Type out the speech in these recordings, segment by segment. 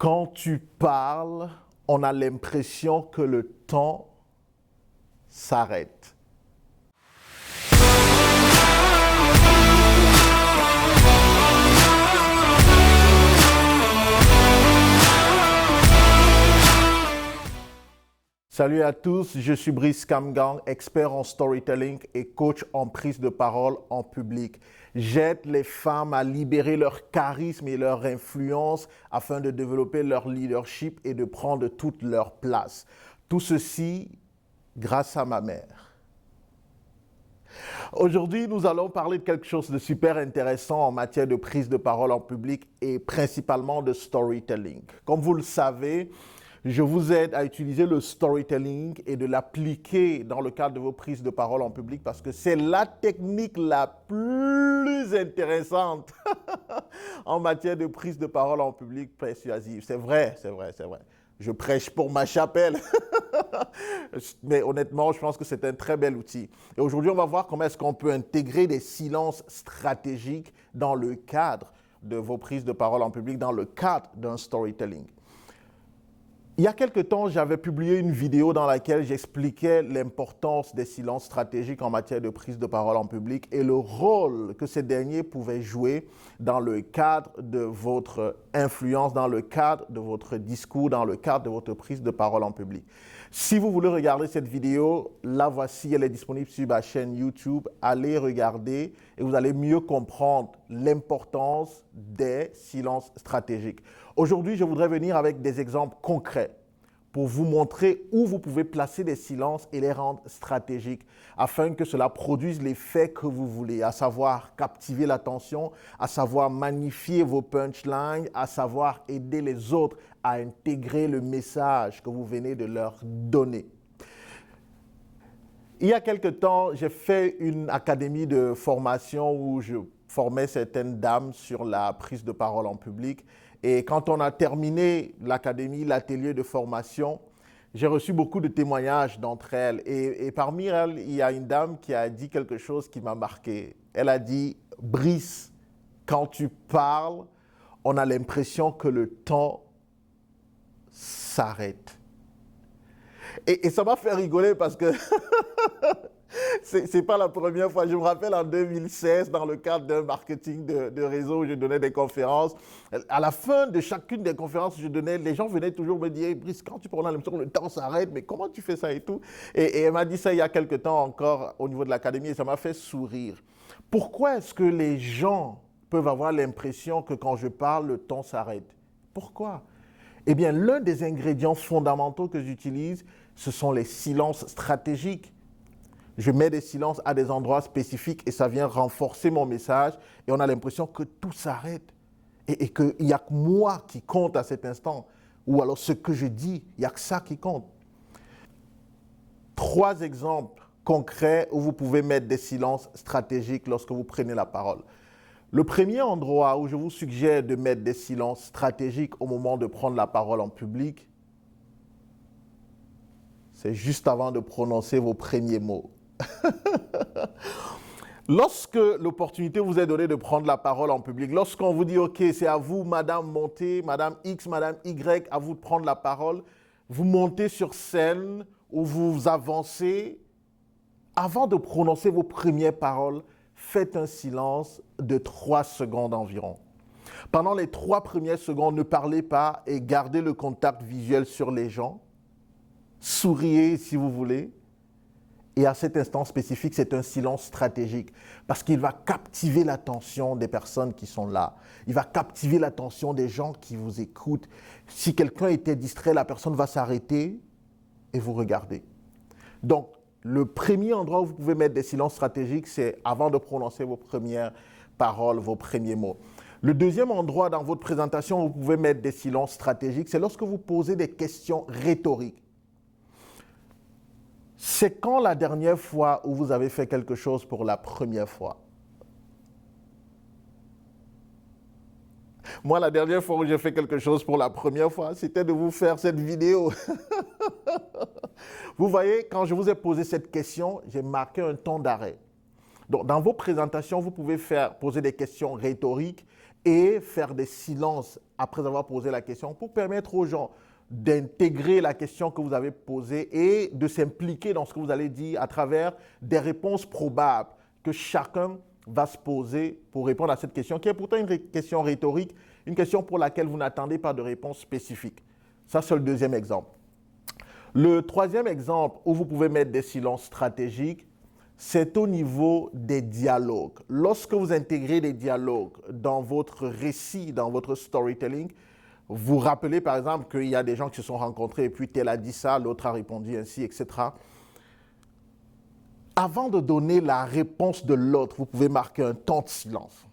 Quand tu parles, on a l'impression que le temps s'arrête. Salut à tous, je suis Brice Kamgang, expert en storytelling et coach en prise de parole en public. J'aide les femmes à libérer leur charisme et leur influence afin de développer leur leadership et de prendre toute leur place. Tout ceci grâce à ma mère. Aujourd'hui, nous allons parler de quelque chose de super intéressant en matière de prise de parole en public et principalement de storytelling. Comme vous le savez, je vous aide à utiliser le storytelling et de l'appliquer dans le cadre de vos prises de parole en public parce que c'est la technique la plus intéressante en matière de prise de parole en public persuasive. C'est vrai. Je prêche pour ma chapelle. Mais honnêtement, je pense que c'est un très bel outil. Et aujourd'hui, on va voir comment est-ce qu'on peut intégrer des silences stratégiques dans le cadre de vos prises de parole en public, dans le cadre d'un storytelling. Il y a quelque temps, j'avais publié une vidéo dans laquelle j'expliquais l'importance des silences stratégiques en matière de prise de parole en public et le rôle que ces derniers pouvaient jouer dans le cadre de votre influence, dans le cadre de votre discours, dans le cadre de votre prise de parole en public. Si vous voulez regarder cette vidéo, la voici, elle est disponible sur ma chaîne YouTube. Allez regarder et vous allez mieux comprendre l'importance des silences stratégiques. Aujourd'hui, je voudrais venir avec des exemples concrets pour vous montrer où vous pouvez placer des silences et les rendre stratégiques afin que cela produise l'effet que vous voulez, à savoir captiver l'attention, à savoir magnifier vos punchlines, à savoir aider les autres à intégrer le message que vous venez de leur donner. Il y a quelque temps, j'ai fait une académie de formation où je formais certaines dames sur la prise de parole en public. Et quand on a terminé l'académie, l'atelier de formation, j'ai reçu beaucoup de témoignages d'entre elles. Et parmi elles, il y a une dame qui a dit quelque chose qui m'a marqué. Elle a dit « Brice, quand tu parles, on a l'impression que le temps s'arrête. » Et ça m'a fait rigoler parce que c'est pas la première fois. Je me rappelle en 2016, dans le cadre d'un marketing de réseau où je donnais des conférences. À la fin de chacune des conférences que je donnais, les gens venaient toujours me dire hey, « Brice, quand tu parles, on a l'impression que le temps s'arrête, mais comment tu fais ça et tout ?» Et elle m'a dit ça il y a quelque temps encore au niveau de l'académie et ça m'a fait sourire. Pourquoi est-ce que les gens peuvent avoir l'impression que quand je parle, le temps s'arrête? Pourquoi? Eh bien, l'un des ingrédients fondamentaux que j'utilise, ce sont les silences stratégiques. Je mets des silences à des endroits spécifiques et ça vient renforcer mon message et on a l'impression que tout s'arrête et qu'il n'y a que moi qui compte à cet instant ou alors ce que je dis, il n'y a que ça qui compte. 3 exemples concrets où vous pouvez mettre des silences stratégiques lorsque vous prenez la parole. Le premier endroit où je vous suggère de mettre des silences stratégiques au moment de prendre la parole en public, c'est juste avant de prononcer vos premiers mots. Lorsque l'opportunité vous est donnée de prendre la parole en public, lorsqu'on vous dit « Ok, c'est à vous, Madame Montez, Madame X, Madame Y, à vous de prendre la parole », vous montez sur scène ou vous avancez. Avant de prononcer vos premières paroles, faites un silence de 3 secondes environ. Pendant les 3 premières secondes, ne parlez pas et gardez le contact visuel sur les gens. Souriez si vous voulez. Et à cet instant spécifique, c'est un silence stratégique parce qu'il va captiver l'attention des personnes qui sont là. Il va captiver l'attention des gens qui vous écoutent. Si quelqu'un était distrait, la personne va s'arrêter et vous regarder. Donc, le premier endroit où vous pouvez mettre des silences stratégiques, c'est avant de prononcer vos premières paroles, vos premiers mots. Le deuxième endroit dans votre présentation où vous pouvez mettre des silences stratégiques, c'est lorsque vous posez des questions rhétoriques. C'est quand la dernière fois où vous avez fait quelque chose pour la première fois? Moi, la dernière fois où j'ai fait quelque chose pour la première fois, c'était de vous faire cette vidéo. Vous voyez, quand je vous ai posé cette question, j'ai marqué un temps d'arrêt. Donc, dans vos présentations, vous pouvez poser des questions rhétoriques et faire des silences après avoir posé la question pour permettre aux gens d'intégrer la question que vous avez posée et de s'impliquer dans ce que vous allez dire à travers des réponses probables que chacun va se poser pour répondre à cette question, qui est pourtant une question rhétorique, une question pour laquelle vous n'attendez pas de réponse spécifique. Ça, c'est le deuxième exemple. Le troisième exemple où vous pouvez mettre des silences stratégiques, c'est au niveau des dialogues. Lorsque vous intégrez des dialogues dans votre récit, dans votre storytelling, vous rappelez par exemple qu'il y a des gens qui se sont rencontrés et puis tel a dit ça, l'autre a répondu ainsi, etc. Avant de donner la réponse de l'autre, vous pouvez marquer un temps de silence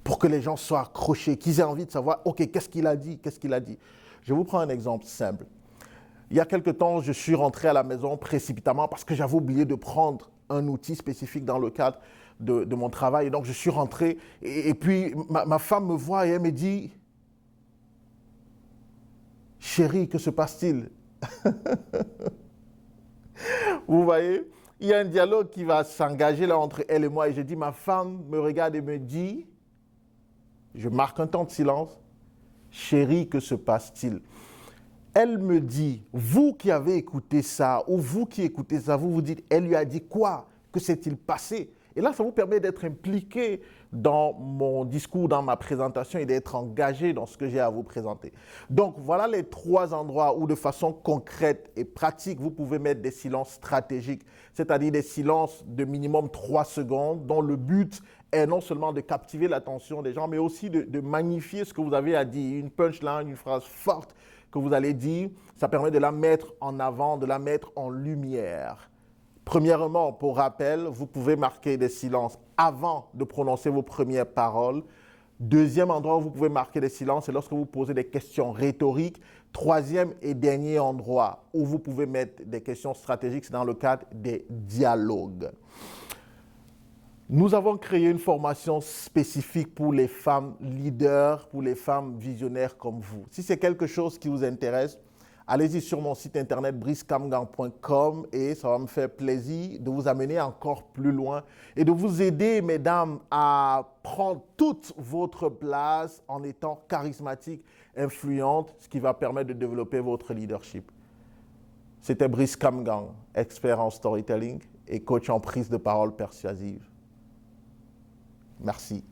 pour que les gens soient accrochés, qu'ils aient envie de savoir, OK, qu'est-ce qu'il a dit, qu'est-ce qu'il a dit. Je vous prends un exemple simple. Il y a quelque temps, je suis rentré à la maison précipitamment parce que j'avais oublié de prendre un outil spécifique dans le cadre de mon travail. Et donc, je suis rentré et puis ma femme me voit et elle me dit « Chérie, que se passe-t-il » Vous voyez, il y a un dialogue qui va s'engager là entre elle et moi. Et je dis, ma femme me regarde et me dit, je marque un temps de silence, « Chérie, que se passe-t-il » Elle me dit, vous qui avez écouté ça, ou vous qui écoutez ça, vous vous dites, elle lui a dit quoi? Que s'est-il passé? Et là, ça vous permet d'être impliqué dans mon discours, dans ma présentation et d'être engagé dans ce que j'ai à vous présenter. Donc, voilà les trois endroits où, de façon concrète et pratique, vous pouvez mettre des silences stratégiques, c'est-à-dire des silences de minimum 3 secondes, dont le but est non seulement de captiver l'attention des gens, mais aussi de magnifier ce que vous avez à dire, une punchline, une phrase forte que vous allez dire, ça permet de la mettre en avant, de la mettre en lumière. Premièrement, pour rappel, vous pouvez marquer des silences avant de prononcer vos premières paroles. Deuxième endroit où vous pouvez marquer des silences, c'est lorsque vous posez des questions rhétoriques. Troisième et dernier endroit où vous pouvez mettre des questions stratégiques, c'est dans le cadre des dialogues. Nous avons créé une formation spécifique pour les femmes leaders, pour les femmes visionnaires comme vous. Si c'est quelque chose qui vous intéresse, allez-y sur mon site internet bricekamgang.com et ça va me faire plaisir de vous amener encore plus loin et de vous aider, mesdames, à prendre toute votre place en étant charismatique, influente, ce qui va permettre de développer votre leadership. C'était Brice Kamgang, expert en storytelling et coach en prise de parole persuasive. Merci.